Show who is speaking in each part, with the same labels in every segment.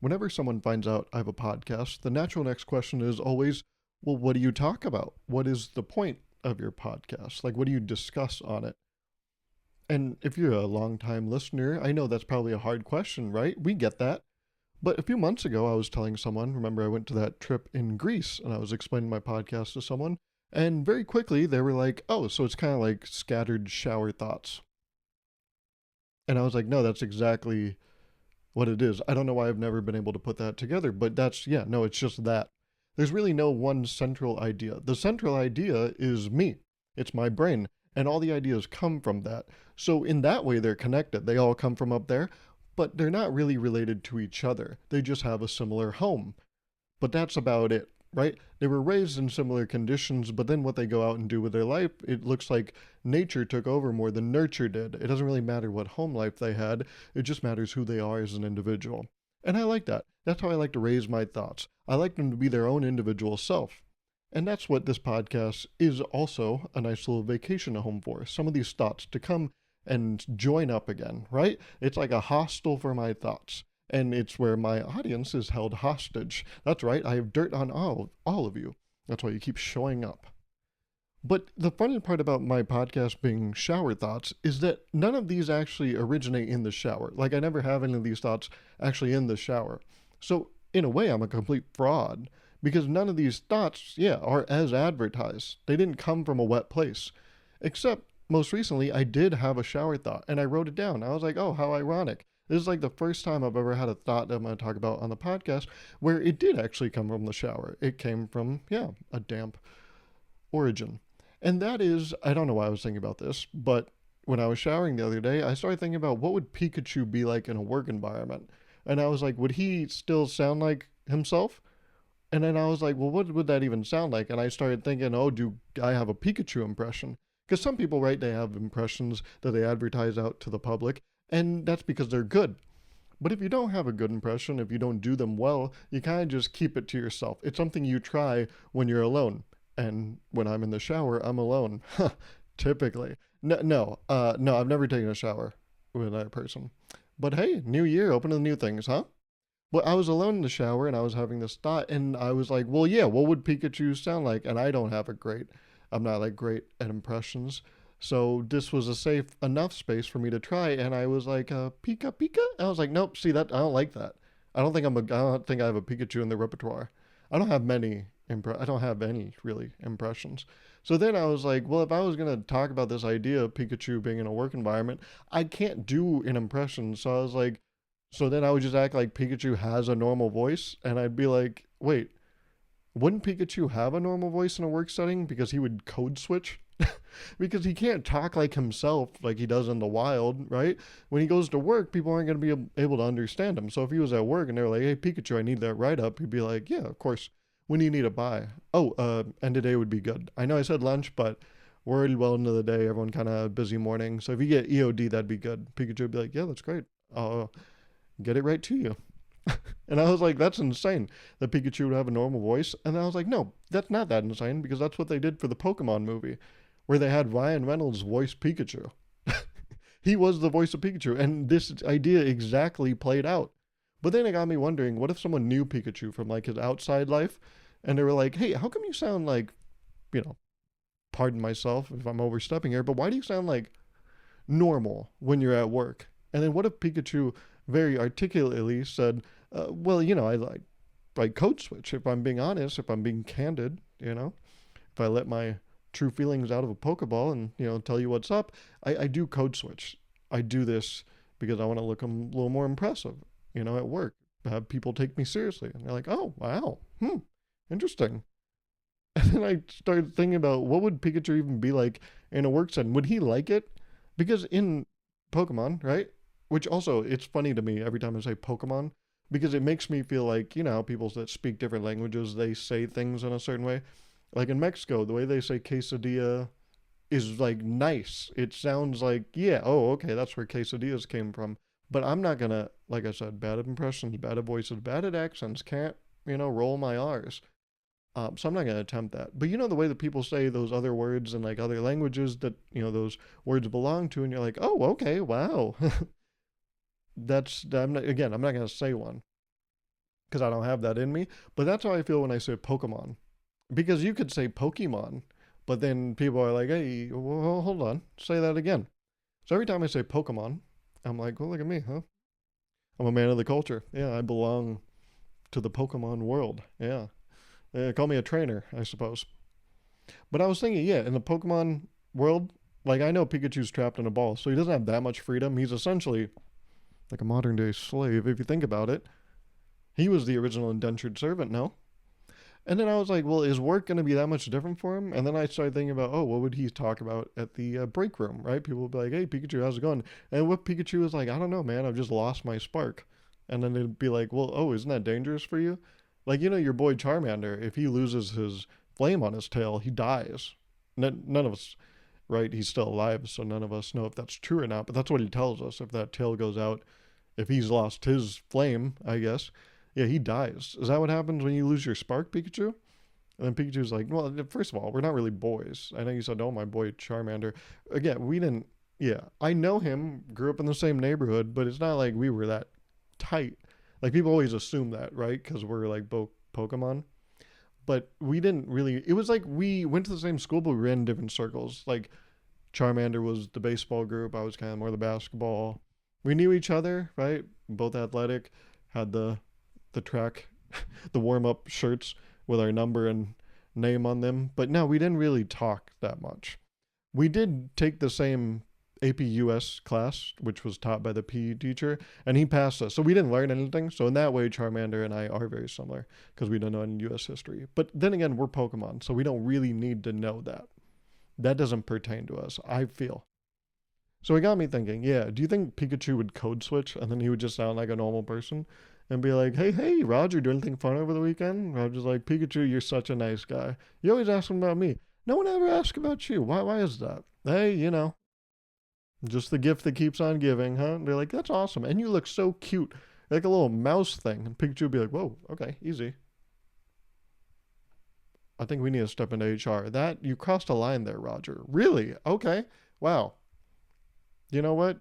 Speaker 1: Whenever someone finds out I have a podcast, the natural next question is always, well, what do you talk about? What is the point of your podcast? Like, what do you discuss on it? And if you're a long time listener, I know that's probably a hard question, right? We get that. But a few months ago, I was telling someone, remember, I went to that trip in Greece and I was explaining my podcast to someone. And very quickly, they were like, oh, so it's kind of like scattered shower thoughts. And I was like, no, that's exactly what it is. I don't know why I've never been able to put that together, but that's, yeah, no, it's just that. There's really no one central idea. The central idea is me, it's my brain, and all the ideas come from that. So, in that way, they're connected. They all come from up there, but they're not really related to each other. They just have a similar home. But that's about it, right? They were raised in similar conditions, but then what they go out and do with their life, it looks like nature took over more than nurture did. It doesn't really matter what home life they had, it just matters who they are as an individual. And I like that. That's how I like to raise my thoughts. I like them to be their own individual self. And that's what this podcast is also a nice little vacation home for. Some of these thoughts to come and join up again, right? It's like a hostel for my thoughts, and it's where my audience is held hostage. That's right, I have dirt on all of you. That's why you keep showing up. But the funny part about my podcast being shower thoughts is that none of these actually originate in the shower. Like, I never have any of these thoughts actually in the shower. So, in a way, I'm a complete fraud because none of these thoughts, yeah, are as advertised. They didn't come from a wet place. Except, most recently, I did have a shower thought and I wrote it down. I was like, oh, how ironic. This is like the first time I've ever had a thought that I'm going to talk about on the podcast where it did actually come from the shower. It came from, yeah, a damp origin. And that is, I don't know why I was thinking about this, but when I was showering the other day, I started thinking about what would Pikachu be like in a work environment. And I was like, would he still sound like himself? And then I was like, well, what would that even sound like? And I started thinking, oh, do I have a Pikachu impression? Because some people, right, they have impressions that they advertise out to the public, and that's because they're good. But if you don't have a good impression, if you don't do them well, you kind of just keep it to yourself. It's something you try when you're alone. And when I'm in the shower, I'm alone. Typically. No, I've never taken a shower with another person. But hey, new year, open to new things, huh? Well, I was alone in the shower and I was having this thought, and I was like, well, yeah, what would Pikachu sound like? And I don't have a great, I'm not like great at impressions. So this was a safe enough space for me to try, and I was like, Pika Pika? And I was like, nope, see that, I don't like that. I don't think I have a Pikachu in the repertoire. I don't have many, I don't have any really impressions. So then I was like, well, if I was going to talk about this idea of Pikachu being in a work environment, I can't do an impression. So I was like, so then I would just act like Pikachu has a normal voice, and I'd be like, wait, wouldn't Pikachu have a normal voice in a work setting because he would code switch? Because he can't talk like himself like he does in the wild, right? When he goes to work, people aren't going to be able to understand him. So if he was at work and they're like, hey, Pikachu, I need that write up, he'd be like, yeah, of course. When do you need it by? Oh, end of day would be good. I know I said lunch, but we're already well into the day. Everyone kind of busy morning. So if you get EOD, that'd be good. Pikachu would be like, yeah, that's great. I'll get it right to you. And I was like, that's insane that Pikachu would have a normal voice. And I was like, no, that's not that insane because that's what they did for the Pokemon movie where they had Ryan Reynolds voice Pikachu. He was the voice of Pikachu. And this idea exactly played out. But then it got me wondering, what if someone knew Pikachu from like his outside life and they were like, hey, how come you sound like, you know, pardon myself if I'm overstepping here, but why do you sound like normal when you're at work? And then what if Pikachu very articulately said, well, you know, I code switch. If I'm being honest, if I'm being candid, you know, if I let my true feelings out of a Pokeball and, you know, tell you what's up, I do code switch. I do this because I want to look a little more impressive, you know, at work. Have people take me seriously. And they're like, oh, wow, interesting. And then I started thinking about what would Pikachu even be like in a work setting? Would he like it? Because in Pokemon, right? Which also, it's funny to me every time I say Pokemon because it makes me feel like, you know, how people that speak different languages, they say things in a certain way. Like in Mexico, the way they say quesadilla is like nice. It sounds like, yeah, oh, okay, that's where quesadillas came from. But I'm not gonna, like I said, bad at impressions, bad at voices, bad at accents, can't, you know, roll my R's. So I'm not going to attempt that. But you know the way that people say those other words in like other languages that, you know, those words belong to, and you're like, oh, okay, wow. I'm not going to say one. because I don't have that in me. But that's how I feel when I say Pokemon. Because you could say Pokemon, but then people are like, hey, well, hold on, say that again. So every time I say Pokemon, I'm like, well, look at me, huh? I'm a man of the culture. Yeah, I belong to the Pokemon world. Yeah. Call me a trainer, I suppose. But I was thinking, yeah, in the Pokemon world, like I know Pikachu's trapped in a ball, so he doesn't have that much freedom. He's essentially like a modern day slave, if you think about it. He was the original indentured servant, no? And then I was like, well, is work going to be that much different for him? And then I started thinking about, oh, what would he talk about at the break room, right? People would be like, hey, Pikachu, how's it going? And what Pikachu was like, I don't know, man, I've just lost my spark. And then they'd be like, well, oh, isn't that dangerous for you? Like, your boy Charmander, if he loses his flame on his tail, he dies. None of us, right? He's still alive, so none of us know if that's true or not, but that's what he tells us. If that tail goes out, if he's lost his flame, I guess, yeah, he dies. Is that what happens when you lose your spark, Pikachu? And then Pikachu's like, well, first of all, we're not really boys. I know you said, oh, my boy Charmander. Again, we didn't, yeah, I know him, grew up in the same neighborhood, but it's not like we were that tight. Like, people always assume that, right? Because we're like both Pokemon. But we didn't really, it was like we went to the same school, but we ran in different circles. Like, Charmander was the baseball group, I was kind of more the basketball. We knew each other, right? Both athletic, had the track, the warm up shirts with our number and name on them. But no, we didn't really talk that much. We did take the same AP US class, which was taught by the PE teacher, and he passed us. So we didn't learn anything. So in that way, Charmander and I are very similar because we don't know any US history. But then again, we're Pokemon, so we don't really need to know that. That doesn't pertain to us, I feel. So it got me thinking, yeah, do you think Pikachu would code switch and then he would just sound like a normal person and be like, hey, Roger, do anything fun over the weekend? I was just like, Pikachu, you're such a nice guy. You always asking about me. No one ever asks about you. Why is that? Hey, just the gift that keeps on giving, huh? And they're like, that's awesome. And you look so cute. Like a little mouse thing. And Pikachu would be like, whoa, okay, easy. I think we need to step into HR. That, you crossed a line there, Roger. Really? Okay. Wow. You know what?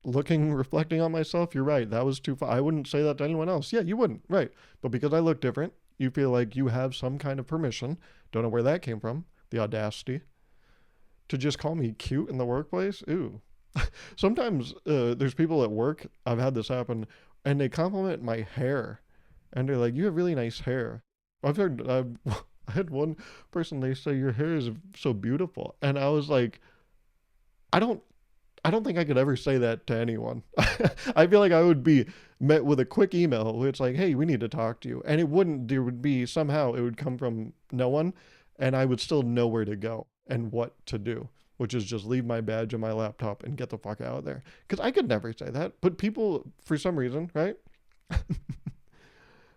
Speaker 1: Reflecting on myself, you're right. That was too far. I wouldn't say that to anyone else. Yeah, you wouldn't. Right. But because I look different, you feel like you have some kind of permission. Don't know where that came from. The audacity. To just call me cute in the workplace? Ooh. Sometimes there's people at work, I've had this happen, and they compliment my hair. And they're like, you have really nice hair. I had one person, they say, your hair is so beautiful. And I was like, I don't I don't think I could ever say that to anyone. I feel like I would be met with a quick email where it's like, hey, we need to talk to you. And there would be somehow it would come from no one and I would still know where to go and what to do, which is just leave my badge on my laptop and get the fuck out of there. Because I could never say that. But people, for some reason, right?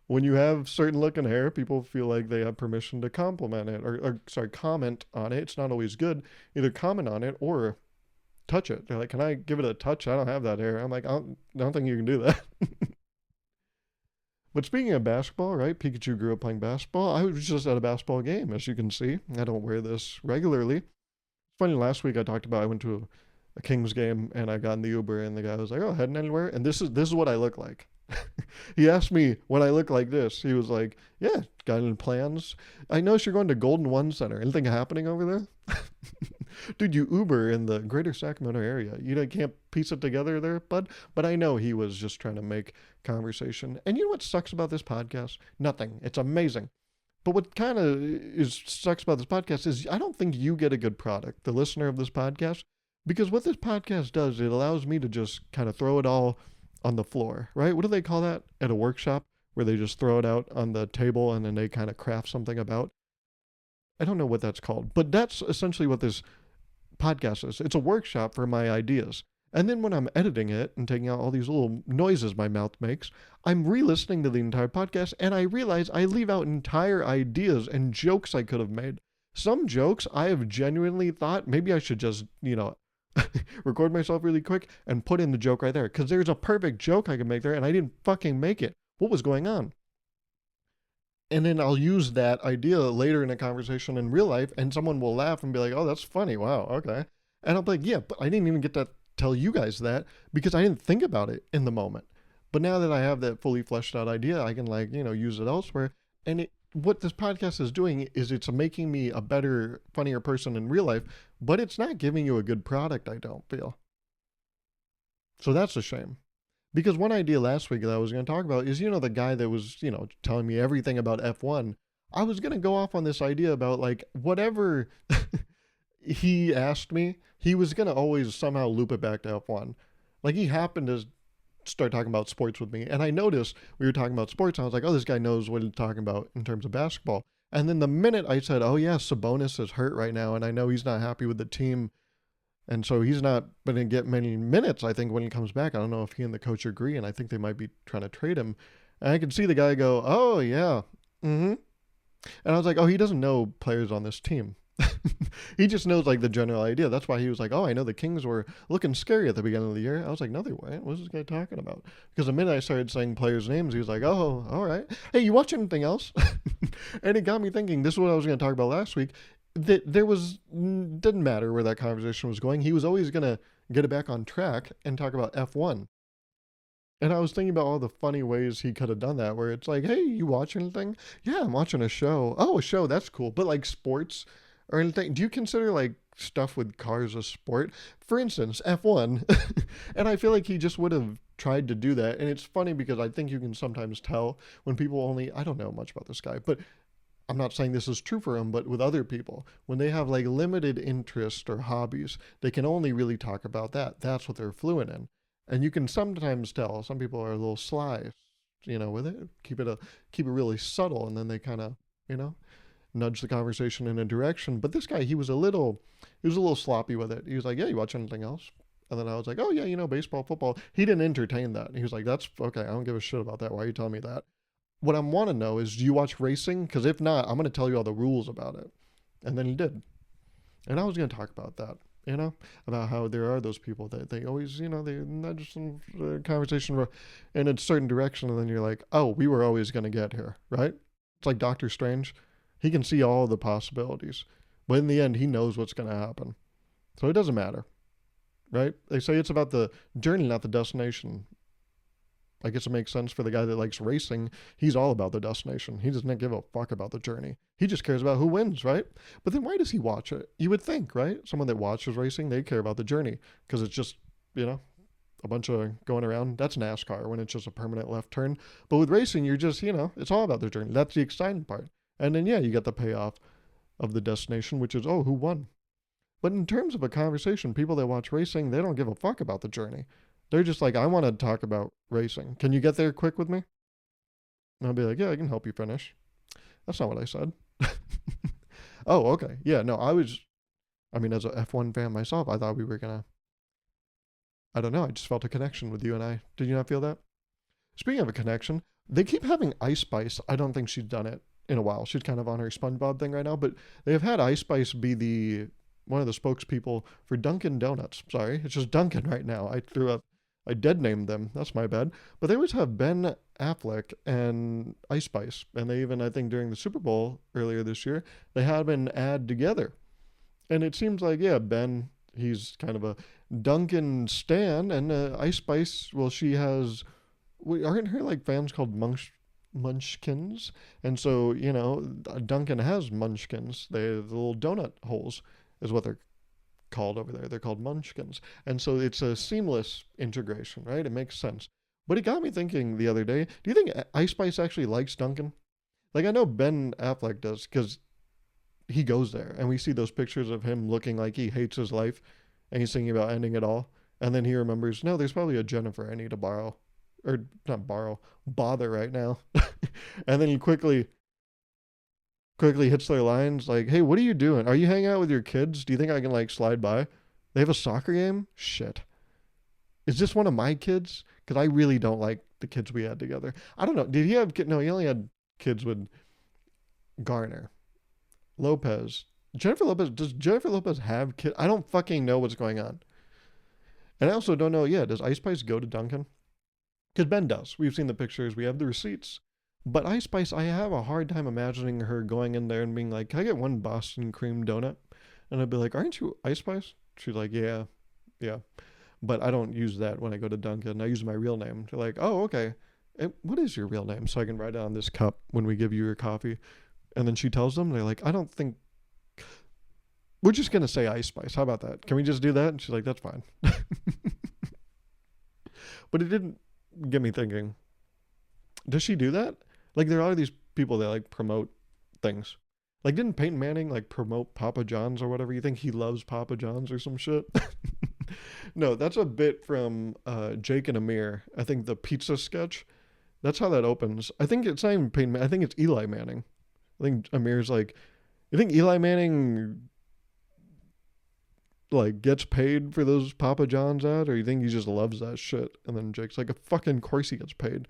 Speaker 1: When you have certain looking hair, people feel like they have permission to compliment it or comment on it. It's not always good. Either comment on it or touch it. They're like, can I give it a touch? I don't have that hair. I'm like, I don't think you can do that. But speaking of basketball, right? Pikachu grew up playing basketball. I was just at a basketball game, as you can see. I don't wear this regularly. It's funny, last week I talked about I went to a Kings game and I got in the Uber and the guy was like, oh, heading anywhere? And this is what I look like. He asked me when I look like this. He was like, yeah, got any plans? I noticed you're going to Golden One Center. Anything happening over there? Dude, you Uber in the greater Sacramento area. You can't piece it together there, bud? But I know he was just trying to make conversation. And you know what sucks about this podcast? Nothing. It's amazing. But what kind of sucks about this podcast is I don't think you get a good product, the listener of this podcast, because what this podcast does, it allows me to just kind of throw it all on the floor, right? What do they call that at a workshop where they just throw it out on the table and then they kind of craft something about? I don't know what that's called, but that's essentially what this podcast is. It's a workshop for my ideas. And then when I'm editing it and taking out all these little noises my mouth makes, I'm re-listening to the entire podcast and I realize I leave out entire ideas and jokes I could have made. Some jokes I have genuinely thought maybe I should just, record myself really quick and put in the joke right there. Because there's a perfect joke I can make there and I didn't fucking make it. What was going on? And then I'll use that idea later in a conversation in real life and someone will laugh and be like, oh, that's funny. Wow, okay. And I'll be like, yeah, but I didn't even get to tell you guys that because I didn't think about it in the moment. But now that I have that fully fleshed out idea, I can use it elsewhere. And what this podcast is doing is it's making me a better, funnier person in real life, but it's not giving you a good product, I don't feel. So that's a shame. Because one idea last week that I was going to talk about is, the guy that was, telling me everything about F1. I was going to go off on this idea about whatever he asked me, he was going to always somehow loop it back to F1. Like he happened to start talking about sports with me. And I noticed we were talking about sports. And I was like, oh, this guy knows what he's talking about in terms of basketball. And then the minute I said, oh, yeah, Sabonis is hurt right now. And I know he's not happy with the team. And so he's not going to get many minutes, I think, when he comes back. I don't know if he and the coach agree. And I think they might be trying to trade him. And I could see the guy go, oh, yeah. Mm-hmm. And I was like, oh, he doesn't know players on this team. He just knows the general idea. That's why he was like, oh, I know the Kings were looking scary at the beginning of the year. I was like, no, they weren't. What's this guy talking about? Because the minute I started saying players' names, he was like, oh, all right. Hey, you watch anything else? And it got me thinking, this is what I was going to talk about last week. That didn't matter where that conversation was going. He was always going to get it back on track and talk about F1. And I was thinking about all the funny ways he could have done that, where it's like, hey, you watch anything? Yeah, I'm watching a show. Oh, a show, that's cool. But sports or anything, do you consider stuff with cars a sport? For instance, F1. And I feel like he just would have tried to do that. And it's funny because I think you can sometimes tell when people I don't know much about this guy, but I'm not saying this is true for him, but with other people, when they have limited interest or hobbies, they can only really talk about that. That's what they're fluent in. And you can sometimes tell some people are a little sly, with it. Keep it really subtle, and then they kind of, nudge the conversation in a direction. But this guy, he was a little sloppy with it. He was like, yeah, you watch anything else? And then I was like, oh yeah, baseball, football. He didn't entertain that. He was like, that's okay. I don't give a shit about that. Why are you telling me that? What I want to know is, do you watch racing? Because if not, I'm going to tell you all the rules about it. And then he did. And I was going to talk about that, about how there are those people that they always, they nudge some conversation in a certain direction. And then you're like, oh, we were always going to get here, right? It's like Doctor Strange. He can see all the possibilities. But in the end, he knows what's going to happen. So it doesn't matter, right? They say it's about the journey, not the destination. I guess it makes sense for the guy that likes racing. He's all about the destination. He doesn't give a fuck about the journey. He just cares about who wins, right? But then why does he watch it? You would think, right? Someone that watches racing, they care about the journey because it's just, a bunch of going around. That's NASCAR when it's just a permanent left turn. But with racing, you're just, it's all about the journey. That's the exciting part. And then, yeah, you get the payoff of the destination, which is, oh, who won? But in terms of a conversation, people that watch racing, they don't give a fuck about the journey. They're just like, I want to talk about racing. Can you get there quick with me? And I'll be like, yeah, I can help you finish. That's not what I said. Oh, okay. Yeah, no, as a F1 fan myself, I thought we were going to, I don't know, I just felt a connection with you and I. Did you not feel that? Speaking of a connection, they keep having Ice Spice. I don't think she's done it in a while. She's kind of on her SpongeBob thing right now, but they have had Ice Spice be one of the spokespeople for Dunkin' Donuts. Sorry, it's just Dunkin' right now. I dead named them. That's my bad. But they always have Ben Affleck and Ice Spice. And they even, I think, during the Super Bowl earlier this year, they had an ad together. And it seems like, yeah, Ben, he's kind of a Dunkin' stan. And Ice Spice, well, she has, aren't her fans called Munchkins? And so, Dunkin' has Munchkins. They're the little donut holes is what they're called over there. They're called Munchkins. And so it's a seamless integration, right? It makes sense. But it got me thinking the other day, do you think Ice Spice actually likes Dunkin'? I know Ben Affleck does because he goes there and we see those pictures of him looking like he hates his life and he's thinking about ending it all. And then he remembers, no, there's probably a Jennifer I need to borrow. Or not borrow, bother right now. And then he quickly hits their lines like, hey, what are you doing? Are you hanging out with your kids? Do you think I can slide by? They have a soccer game? Shit. Is this one of my kids? Because I really don't like the kids we had together. I don't know. Did he have kids? No, he only had kids with Garner. Lopez. Jennifer Lopez. Does Jennifer Lopez have kids? I don't fucking know what's going on. And I also don't know, does Ice Spice go to Dunkin'? Because Ben does. We've seen the pictures. We have the receipts. But Ice Spice, I have a hard time imagining her going in there and being like, can I get one Boston cream donut? And I'd be like, aren't you Ice Spice? She's like, yeah. but I don't use that when I go to Dunkin'. I use my real name. They're like, oh, okay. What is your real name? So I can write it on this cup when we give you your coffee. And then she tells them, they're like, I don't think, we're just going to say Ice Spice. How about that? Can we just do that? And she's like, that's fine. But it didn't get me thinking, does she do that? Like, there are these people that like promote things. Like, didn't Peyton Manning like promote Papa John's or whatever? You think he loves Papa John's or some shit? No, that's a bit from Jake and Amir. I think the pizza sketch. That's how that opens. I think it's not even Peyton Manning. I think it's Eli Manning. I think Amir's like, you think Eli Manning like gets paid for those Papa John's ad, or you think he just loves that shit? And then Jake's like, a fucking course he gets paid.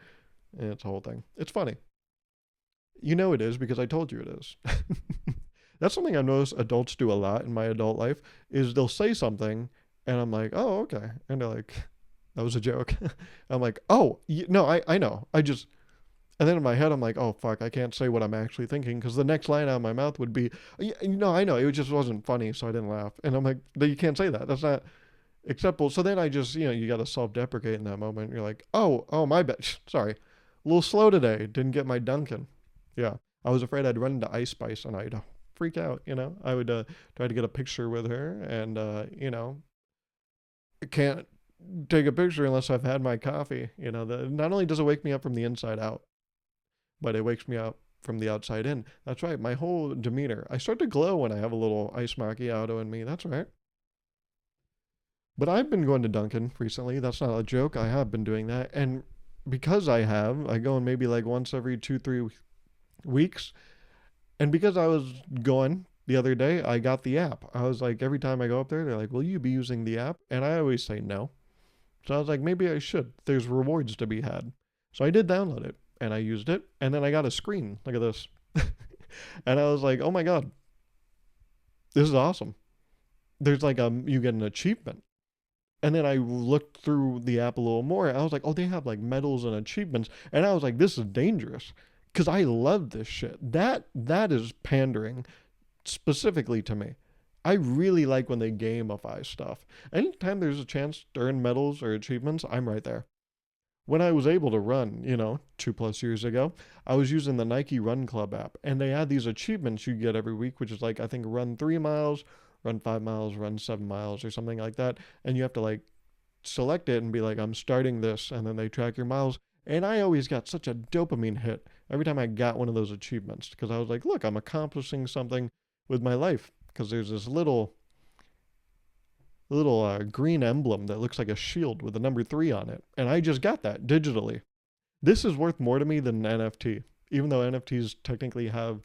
Speaker 1: And it's a whole thing. It's funny. You know it is because I told you it is. That's something I've noticed adults do a lot in my adult life, is they'll say something and I'm like, oh, okay. And they're like, that was a joke. I'm like, oh, no, I know. And then in my head, I'm like, oh, fuck, I can't say what I'm actually thinking, because the next line out of my mouth would be, no, I know, it just wasn't funny, so I didn't laugh. And I'm like, you can't say that. That's not acceptable. So then I just, you got to self-deprecate in that moment. You're like, oh, my bad. Sorry. A little slow today. Didn't get my Dunkin'. Yeah. I was afraid I'd run into Ice Spice and I'd freak out, I would try to get a picture with her and, can't take a picture unless I've had my coffee. Not only does it wake me up from the inside out, but it wakes me up from the outside in. That's right. My whole demeanor. I start to glow when I have a little ice macchiato in me. That's right. But I've been going to Dunkin' recently. That's not a joke. I have been doing that. And because I go in maybe like once every 2-3 weeks. And because I was going the other day, I got the app. I was like, every time I go up there, they're like, will you be using the app? And I always say no. So I was like, maybe I should. There's rewards to be had. So I did download it and I used it. And then I got a screen. Look at this. And I was like, oh my God, this is awesome. There's like you get an achievement. And then I looked through the app a little more. And I was like, oh, they have like medals and achievements. And I was like, this is dangerous. Because I love this shit. That is pandering specifically to me. I really like when they gamify stuff. Anytime there's a chance to earn medals or achievements, I'm right there. When I was able to run, 2+ years ago, I was using the Nike Run Club app. And they had these achievements you get every week, which is like, I think, run 3 miles, run 5 miles, run 7 miles, or something like that. And you have to like select it and be like, I'm starting this. And then they track your miles. And I always got such a dopamine hit every time I got one of those achievements, because I was like, look, I'm accomplishing something with my life, because there's this little green emblem that looks like a shield with the number 3 on it. And I just got that digitally. This is worth more to me than an NFT. Even though NFTs technically have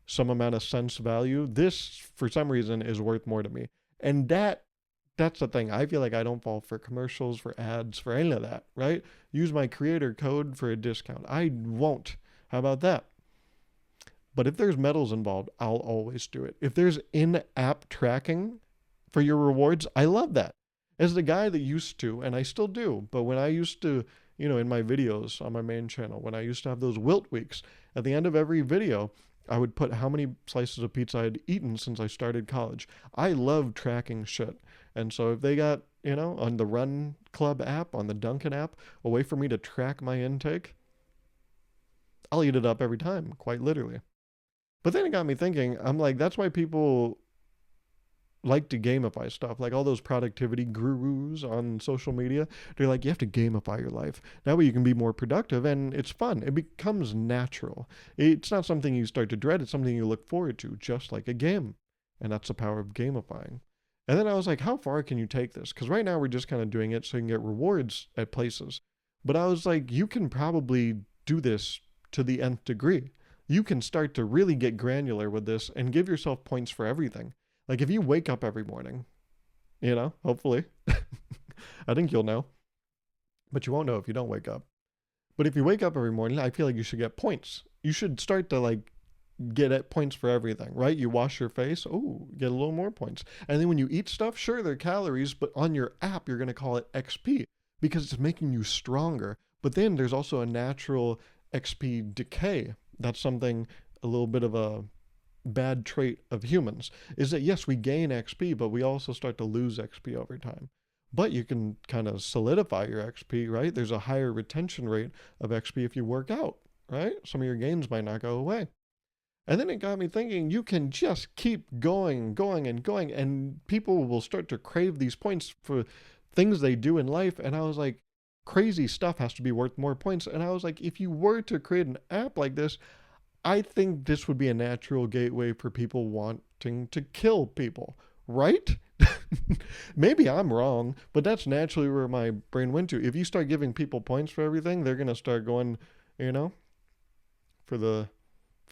Speaker 1: some amount of sense value, this, for some reason, is worth more to me. And that's the thing. I feel like I don't fall for commercials, for ads, for any of that, right? Use my creator code for a discount. I won't. How about that? But if there's medals involved, I'll always do it. If there's in-app tracking for your rewards, I love that. As the guy that used to, and I still do, but when I used to, in my videos on my main channel, when I used to have those wilt weeks, at the end of every video, I would put how many slices of pizza I'd eaten since I started college. I love tracking shit. And so if they got, on the Run Club app, on the Dunkin' app, a way for me to track my intake, I'll eat it up every time, quite literally. But then it got me thinking, I'm like, that's why people like to gamify stuff, like all those productivity gurus on social media. They're like, you have to gamify your life. That way you can be more productive, and it's fun. It becomes natural. It's not something you start to dread. It's something you look forward to, just like a game. And that's the power of gamifying. And then I was like, how far can you take this? Because right now we're just kind of doing it so you can get rewards at places. But I was like, you can probably do this to the nth degree. You can start to really get granular with this and give yourself points for everything. Like if you wake up every morning, hopefully, I think you'll know, but you won't know if you don't wake up. But if you wake up every morning, I feel like you should get points. You should start to like get at points for everything, right? You wash your face, get a little more points. And then when you eat stuff, sure, they're calories, but on your app, you're going to call it XP because it's making you stronger. But then there's also a natural XP decay. That's something, a little bit of a bad trait of humans, is that yes, we gain XP, but we also start to lose XP over time. But you can kind of solidify your XP, right? There's a higher retention rate of XP if you work out, right? Some of your gains might not go away. And then it got me thinking, you can just keep going, and people will start to crave these points for things they do in life. And I was like, crazy stuff has to be worth more points. And I was like, if you were to create an app like this, I think this would be a natural gateway for people wanting to kill people, right? Maybe I'm wrong, but that's naturally where my brain went to. If you start giving people points for everything, they're gonna start going, you know, for the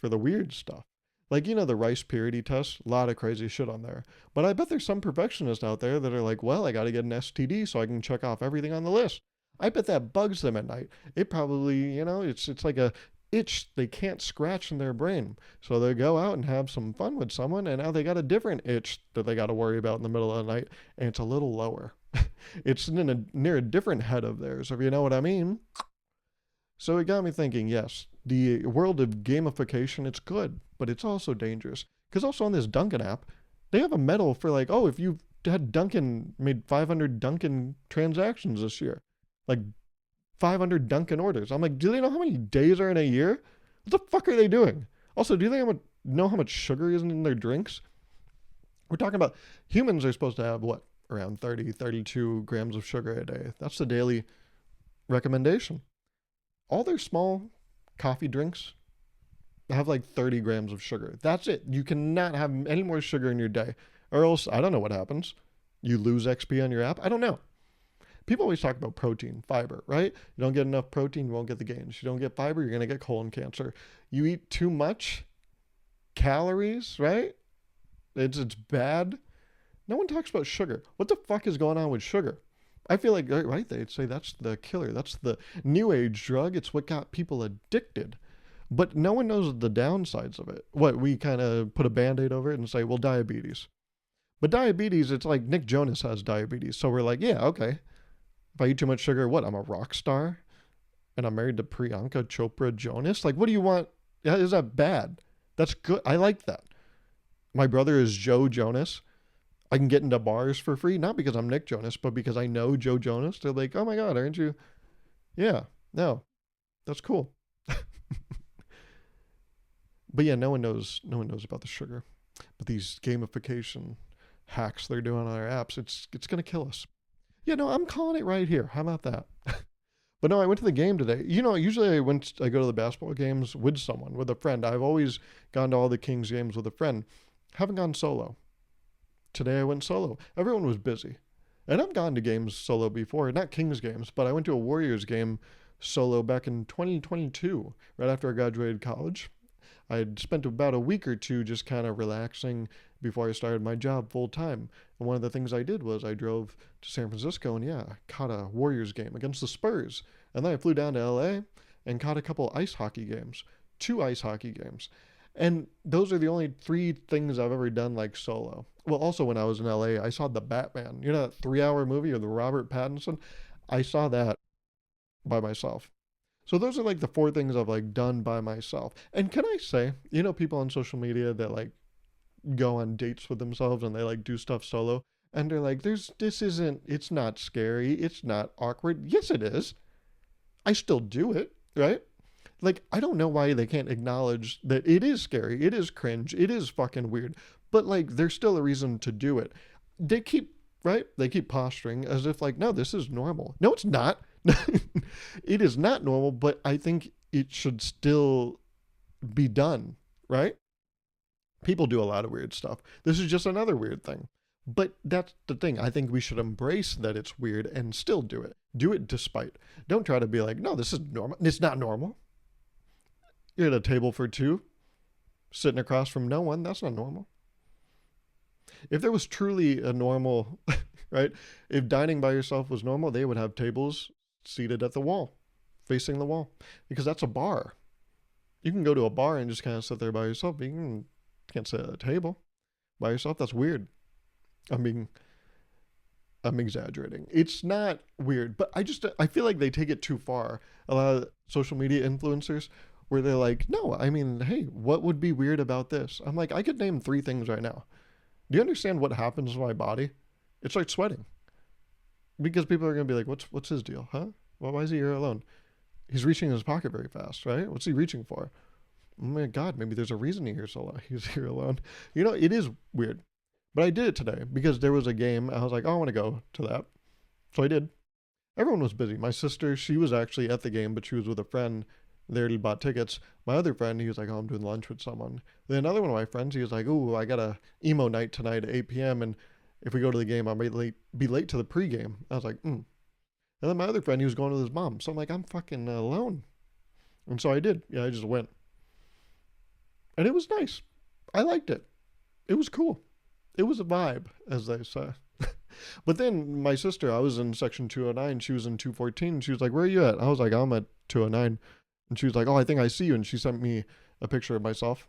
Speaker 1: weird stuff. Like, the rice purity test, a lot of crazy shit on there. But I bet there's some perfectionists out there that are like, well, I got to get an STD so I can check off everything on the list. I bet that bugs them at night. It probably, it's like a itch they can't scratch in their brain. So they go out and have some fun with someone, and now they got a different itch that they got to worry about in the middle of the night, and it's a little lower. It's near a different head of theirs, if you know what I mean. So it got me thinking, yes, the world of gamification, it's good, but it's also dangerous. Because also on this Dunkin app, they have a medal for like, oh, if you've had Dunkin, made 500 Dunkin transactions this year, like 500 Dunkin orders. I'm like, do they know how many days are in a year? What the fuck are they doing? Also, do they know how much sugar is in their drinks? We're talking about humans are supposed to have what? Around 30, 32 grams of sugar a day. That's the daily recommendation. All their small coffee drinks have like 30 grams of sugar. That's it. You cannot have any more sugar in your day, or else I don't know what happens. You lose XP on your app. I don't know. People always talk about protein, fiber, right? You don't get enough protein, you won't get the gains. You don't get fiber, you're going to get colon cancer. You eat too much calories, right? It's bad. No one talks about sugar. What the fuck is going on with sugar? I feel like, right, they'd say that's the killer. That's the new age drug. It's what got people addicted. But no one knows the downsides of it. What, we kind of put a Band-Aid over it and say, well, diabetes. But diabetes, it's like Nick Jonas has diabetes. So we're like, yeah, okay. If I eat too much sugar, what, I'm a rock star? And I'm married to Priyanka Chopra Jonas? Like, what do you want? Is that bad? That's good. I like that. My brother is Joe Jonas. I can get into bars for free, not because I'm Nick Jonas, but because I know Joe Jonas. They're like, oh my God, aren't you? Yeah, no, that's cool. But yeah, no one knows about the sugar. But these gamification hacks they're doing on our apps, it's gonna kill us. Yeah, no, I'm calling it right here. How about that? But no, I went to the game today. Usually I go to the basketball games with someone, with a friend. I've always gone to all the Kings games with a friend. Haven't gone solo. Today I went solo. Everyone was busy. And I've gone to games solo before, not Kings games, but I went to a Warriors game solo back in 2022, right after I graduated college. I had spent about a week or two just kind of relaxing before I started my job full time. And one of the things I did was I drove to San Francisco and caught a Warriors game against the Spurs. And then I flew down to LA and caught a couple ice hockey games, 2 ice hockey games. And those are the only 3 things I've ever done like solo. Well, also when I was in LA, I saw The Batman. That 3-hour movie of the Robert Pattinson? I saw that by myself. So those are like the 4 things I've like done by myself. And can I say, people on social media that like go on dates with themselves and they like do stuff solo and they're like, it's not scary. It's not awkward. Yes, it is. I still do it, right? Like, I don't know why they can't acknowledge that it is scary, it is cringe, it is fucking weird, but like, there's still a reason to do it. They keep posturing as if like, no, this is normal. No, it's not. It is not normal, but I think it should still be done, right? People do a lot of weird stuff. This is just another weird thing. But that's the thing. I think we should embrace that it's weird and still do it. Do it despite. Don't try to be like, no, this is normal. It's not normal. You're at a table for 2, sitting across from no one. That's not normal. If there was truly a normal, right? If dining by yourself was normal, they would have tables seated at the wall, facing the wall, because that's a bar. You can go to a bar and just kind of sit there by yourself, but you can't sit at a table by yourself. That's weird. I'm exaggerating. It's not weird, but I feel like they take it too far. A lot of social media influencers where they're like, no, I mean, hey, what would be weird about this? I'm like, I could name 3 things right now. Do you understand what happens to my body? It starts sweating. Because people are gonna be like, what's his deal, huh? Well, why is he here alone? He's reaching in his pocket very fast, right? What's he reaching for? Oh my God, maybe there's a reason he's here alone. It is weird. But I did it today because there was a game. I was like, oh, I want to go to that. So I did. Everyone was busy. My sister, she was actually at the game, but she was with a friend. They already bought tickets. My other friend, he was like, oh, I'm doing lunch with someone. Then another one of my friends, he was like, ooh, I got a emo night tonight at 8 p.m. And if we go to the game, I might be late to the pregame. I was like, And then my other friend, he was going with his mom. So I'm like, I'm fucking alone. And so I did. Yeah, I just went. And it was nice. I liked it. It was cool. It was a vibe, as they say. But then my sister, I was in section 209. She was in 214. She was like, where are you at? I was like, I'm at 209. And she was like, oh, I think I see you. And she sent me a picture of myself.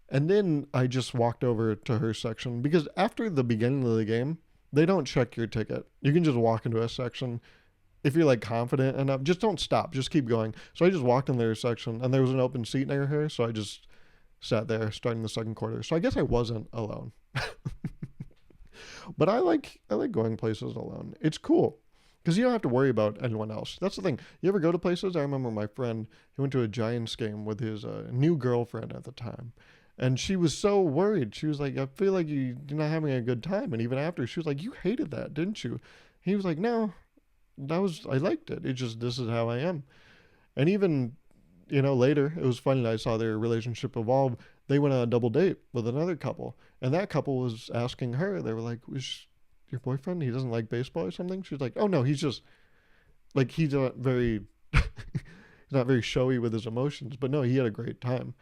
Speaker 1: And then I just walked over to her section because after the beginning of the game, they don't check your ticket. You can just walk into a section. If you're like confident enough, just don't stop. Just keep going. So I just walked in their section and there was an open seat near her. So I just sat there starting the second quarter. So I guess I wasn't alone. But I like going places alone. It's cool because you don't have to worry about anyone else. That's the thing. You ever go to places? I remember my friend, he went to a Giants game with his new girlfriend at the time. And she was so worried. She was like, I feel like you're not having a good time. And even after, she was like, you hated that, didn't you? He was like, no, I liked it. It's just, this is how I am. And even, later, it was funny. I saw their relationship evolve. They went on a double date with another couple. And that couple was asking her, they were like, was your boyfriend, he doesn't like baseball or something? She's like, oh no, he's just, like, he's not very, he's not very showy with his emotions. But no, he had a great time.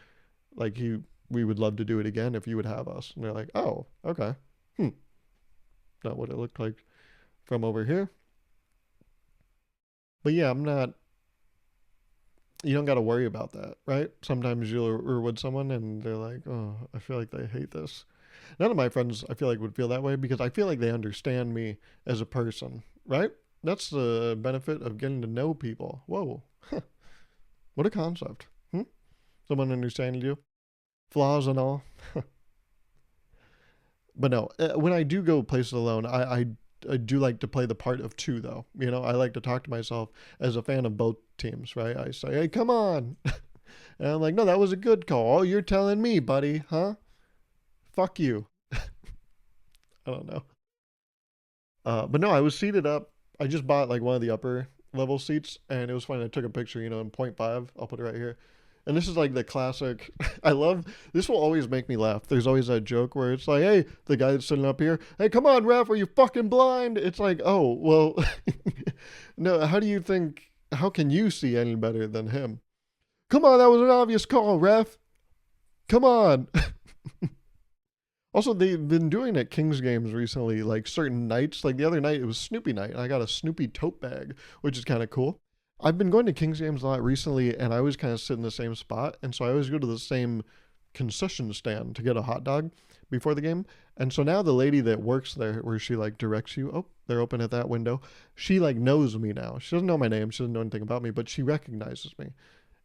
Speaker 1: Like, we would love to do it again if you would have us. And they're like, oh, okay. Not what it looked like from over here. But yeah, you don't got to worry about that, right? Sometimes you're with someone and they're like, oh, I feel like they hate this. None of my friends, I feel like, would feel that way because I feel like they understand me as a person, right? That's the benefit of getting to know people. Whoa. What a concept. Someone understanding you. Flaws and all. But no, when I do go places alone, I do like to play the part of two, though. I like to talk to myself as a fan of both teams, right? I say, hey, come on. And I'm like, no, that was a good call. Oh, you're telling me, buddy, huh? Fuck you. I don't know. But no, I was seated up. I just bought like one of the upper level seats, and it was funny. I took a picture, in 0.5. I'll put it right here. And this is like the classic. I love this. Will always make me laugh. There's always that joke where it's like, hey, the guy that's sitting up here, hey, come on, ref, are you fucking blind? It's like, oh, well, no, how can you see any better than him? Come on, that was an obvious call, ref. Come on. Also, they've been doing at Kings games recently, like certain nights. Like the other night, it was Snoopy night, and I got a Snoopy tote bag, which is kind of cool. I've been going to Kings games a lot recently, and I always kind of sit in the same spot, and so I always go to the same concession stand to get a hot dog before the game. And so now the lady that works there, where she like directs you, oh, they're open at that window. She like knows me now. She doesn't know my name. She doesn't know anything about me, but she recognizes me.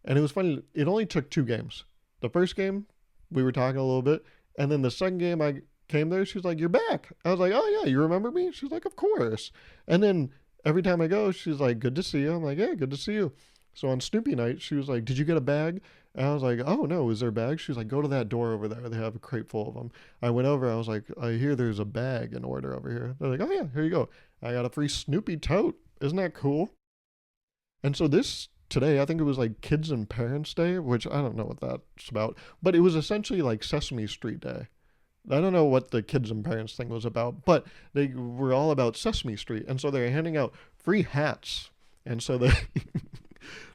Speaker 1: And it was funny. It only took 2 games. The first game, we were talking a little bit. And then the second game I came there, she was like, you're back. I was like, oh, yeah, you remember me? She's like, of course. And then every time I go, she's like, good to see you. I'm like, yeah, good to see you. So on Snoopy night, she was like, did you get a bag? And I was like, oh, no, is there a bag? She was like, go to that door over there. They have a crate full of them. I went over. I was like, I hear there's a bag in order over here. They're like, oh, yeah, here you go. I got a free Snoopy tote. Isn't that cool? And so today, I think it was like Kids and Parents Day, which I don't know what that's about, but it was essentially like Sesame Street Day. I don't know what the kids and parents thing was about, but they were all about Sesame Street. And so they're handing out free hats. And so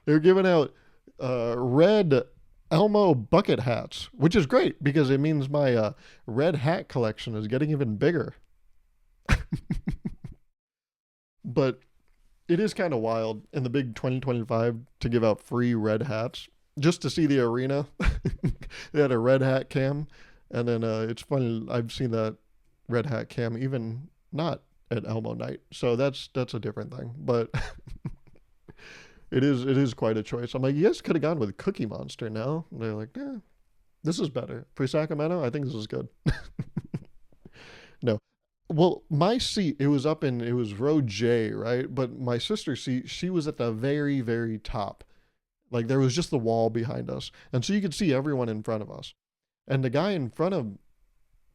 Speaker 1: they're giving out red Elmo bucket hats, which is great because it means my red hat collection is getting even bigger. But it is kind of wild in the big 2025 to give out free red hats just to see the arena. They had a red hat cam. And then it's funny, I've seen that red hat cam even not at Elmo night. So that's a different thing. But it is quite a choice. I'm like, you guys could have gone with Cookie Monster now. And they're like, yeah, this is better. For Sacramento, I think this is good. No. Well, my seat, it was row J, right? But my sister's seat, she was at the very, very top. Like there was just the wall behind us. And so you could see everyone in front of us. And the guy in front of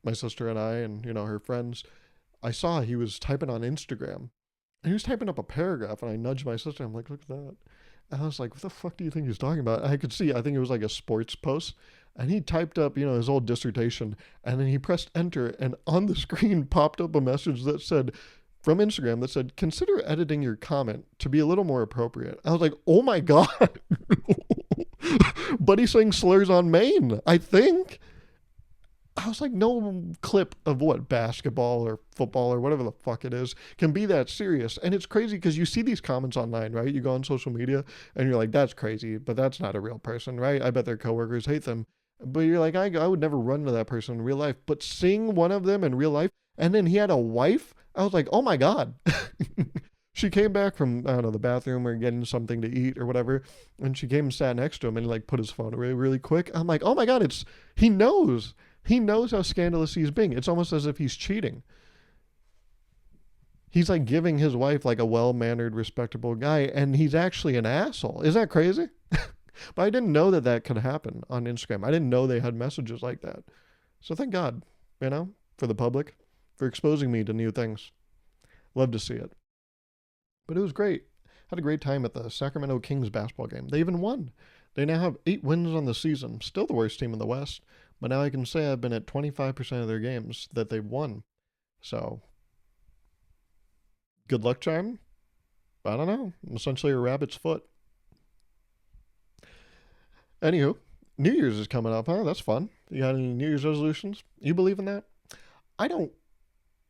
Speaker 1: my sister and I and, her friends, I saw he was typing on Instagram. And he was typing up a paragraph and I nudged my sister. I'm like, look at that. And I was like, what the fuck do you think he's talking about? And I could see, I think it was like a sports post. And he typed up, his old dissertation. And then he pressed enter. And on the screen popped up a message that said, from Instagram, that said, consider editing your comment to be a little more appropriate. I was like, oh my God. Buddy saying slurs on Maine, I think. I was like, no clip of what basketball or football or whatever the fuck it is can be that serious. And it's crazy because you see these comments online, right? You go on social media and you're like, that's crazy, but that's not a real person, right? I bet their coworkers hate them. But you're like, I would never run into that person in real life. But seeing one of them in real life, and then he had a wife, I was like, oh my God. She came back from, I don't know, the bathroom or getting something to eat or whatever. And she came and sat next to him and like put his phone away really quick. I'm like, oh my God, he knows. He knows how scandalous he's being. It's almost as if he's cheating. He's like giving his wife like a well-mannered, respectable guy, and he's actually an asshole. Is that crazy? But I didn't know that that could happen on Instagram. I didn't know they had messages like that. So thank God, for the public, for exposing me to new things. Love to see it. But it was great. Had a great time at the Sacramento Kings basketball game. They even won. They now have 8 wins on the season. Still the worst team in the West. But now I can say I've been at 25% of their games that they've won. So, good luck charm? I don't know. I'm essentially a rabbit's foot. Anywho, New Year's is coming up, huh? That's fun. You got any New Year's resolutions? You believe in that? I don't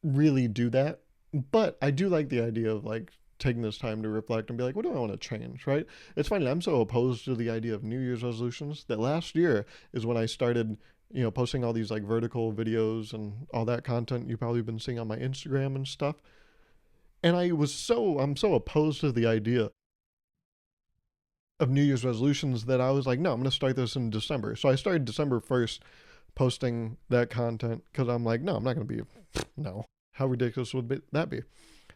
Speaker 1: really do that, but I do like the idea of like taking this time to reflect and be like, what do I want to change, right? It's funny, I'm so opposed to the idea of New Year's resolutions that last year is when I started, posting all these like vertical videos and all that content you've probably been seeing on my Instagram and stuff. And I'm so opposed to the idea of New Year's resolutions that I was like, no, I'm going to start this in December. So I started December 1st posting that content because I'm like, no, I'm not going to be, no. How ridiculous would that be?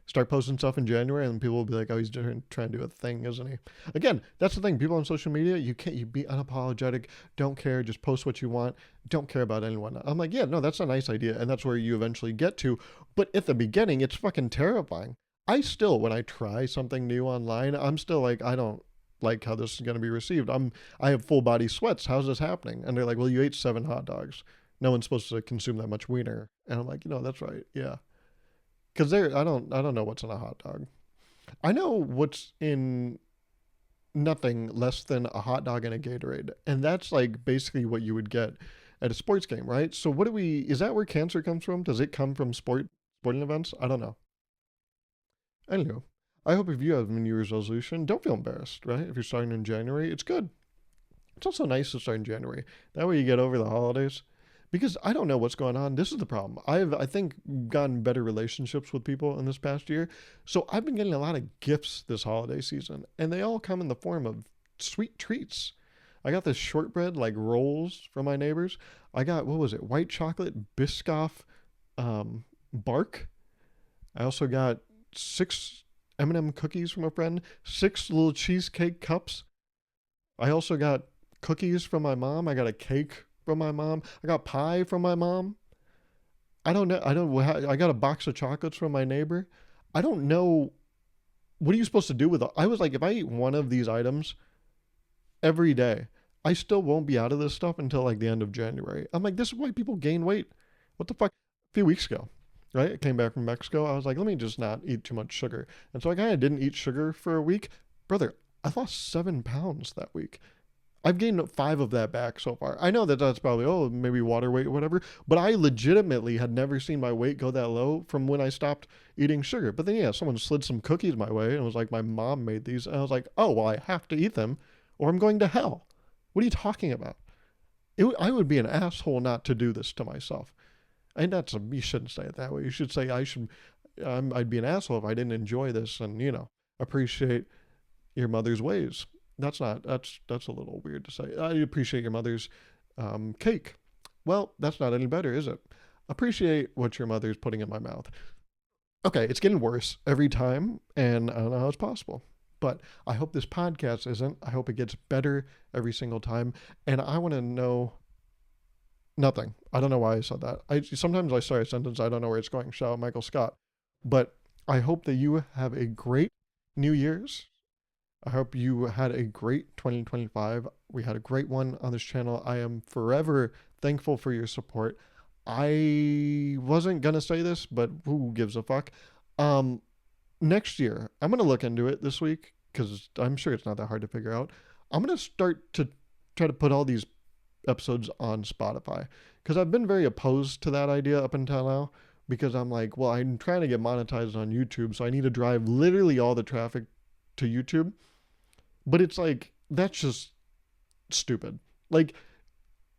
Speaker 1: Start posting stuff in January and people will be like, oh, he's trying to do a thing, isn't he? Again, that's the thing. People on social media, you be unapologetic, don't care, just post what you want, don't care about anyone. I'm like, yeah, no, that's a nice idea. And that's where you eventually get to. But at the beginning, it's fucking terrifying. I still, when I try something new online, I'm still like, I don't like how this is going to be received. I have full body sweats. How's this happening? And they're like, well, you ate 7 hot dogs. No one's supposed to consume that much wiener. And I'm like, that's right. Yeah. Because I don't know what's in a hot dog. I know what's in nothing less than a hot dog and a Gatorade, and that's like basically what you would get at a sports game, right? So is that where cancer comes from? Does it come from sporting events? I don't know. Anyway, I hope if you have a New Year's resolution, don't feel embarrassed, right? If you're starting in January, it's good. It's also nice to start in January. That way you get over the holidays. Because I don't know what's going on. This is the problem. I think, gotten better relationships with people in this past year. So I've been getting a lot of gifts this holiday season. And they all come in the form of sweet treats. I got this shortbread, like rolls from my neighbors. I got, what was it? White chocolate Biscoff bark. I also got 6 M&M cookies from a friend. 6 little cheesecake cups. I also got cookies from my mom. I got a cake from my mom. I got pie from my mom. I don't know. I got a box of chocolates from my neighbor. I don't know. What are you supposed to do with it? I was like, if I eat one of these items every day, I still won't be out of this stuff until like the end of January. I'm like, this is why people gain weight. What the fuck? A few weeks ago, right? I came back from Mexico. I was like, let me just not eat too much sugar. And so I kind of didn't eat sugar for a week. Brother, I lost 7 pounds that week. I've gained 5 of that back so far. I know that that's probably, maybe water weight or whatever, but I legitimately had never seen my weight go that low from when I stopped eating sugar. But then, yeah, someone slid some cookies my way and was like, my mom made these. And I was like, oh, well, I have to eat them or I'm going to hell. What are you talking about? I would be an asshole not to do this to myself. And you shouldn't say it that way. You should say I'd be an asshole if I didn't enjoy this and, appreciate your mother's ways. That's a little weird to say. I appreciate your mother's cake. Well, that's not any better, is it? appreciate what your mother's putting in my mouth. Okay, it's getting worse every time, and I don't know how it's possible. But I hope this podcast isn't. I hope it gets better every single time. And I want to know nothing. I don't know why I said that. Sometimes I start a sentence, I don't know where it's going. Shout out Michael Scott. But I hope that you have a great New Year's. I hope you had a great 2025. We had a great one on this channel. I am forever thankful for your support. I wasn't gonna say this, but who gives a fuck? Um, Next year, I'm gonna look into it this week because I'm sure it's not that hard to figure out. I'm gonna start to try to put all these episodes on Spotify because I've been very opposed to that idea up until now because I'm like, well, I'm trying to get monetized on YouTube, so I need to drive literally all the traffic to YouTube. But it's like, that's just stupid. Like,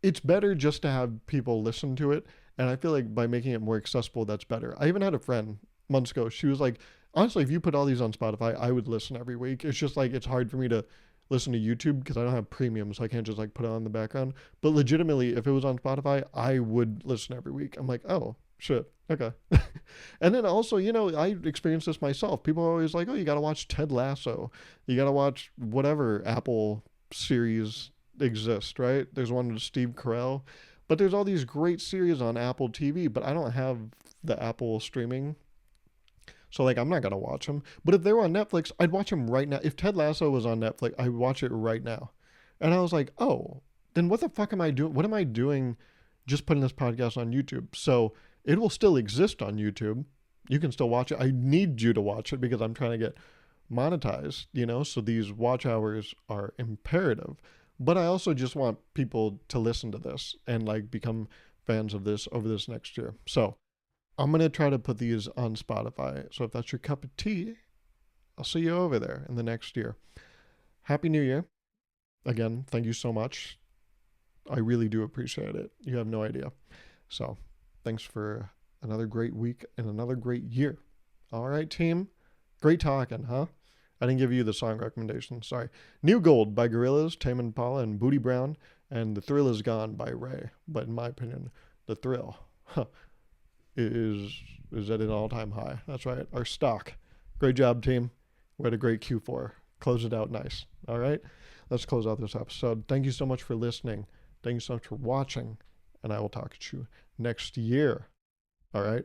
Speaker 1: it's better just to have people listen to it. And I feel like by making it more accessible, that's better. I even had a friend months ago. She was like, honestly, if you put all these on Spotify, I would listen every week. It's just like, it's hard for me to listen to YouTube because I don't have premium, so I can't just like put it on in the background. But legitimately, if it was on Spotify, I would listen every week. I'm like, oh, shit. Okay. And then also, I experienced this myself. People are always like, oh, you got to watch Ted Lasso. You got to watch whatever Apple series exist, right? There's one with Steve Carell. But there's all these great series on Apple TV, but I don't have the Apple streaming. So, like, I'm not going to watch them. But if they were on Netflix, I'd watch them right now. If Ted Lasso was on Netflix, I'd watch it right now. And I was like, oh, then what the fuck am I doing? What am I doing just putting this podcast on YouTube? So it will still exist on YouTube. You can still watch it. I need you to watch it because I'm trying to get monetized, so these watch hours are imperative. But I also just want people to listen to this and like become fans of this over this next year. So I'm going to try to put these on Spotify. So if that's your cup of tea, I'll see you over there in the next year. Happy New Year. Again, thank you so much. I really do appreciate it. You have no idea. So thanks for another great week and another great year. All right, team. Great talking, huh? I didn't give you the song recommendation. Sorry. New Gold by Gorillaz, Tame Impala, and Booty Brown, and The Thrill Is Gone by Ray. But in my opinion, The Thrill is at an all-time high. That's right. Our stock. Great job, team. We had a great Q4. Close it out nice. All right? Let's close out this episode. Thank you so much for listening. Thank you so much for watching. And I will talk to you next year. All right?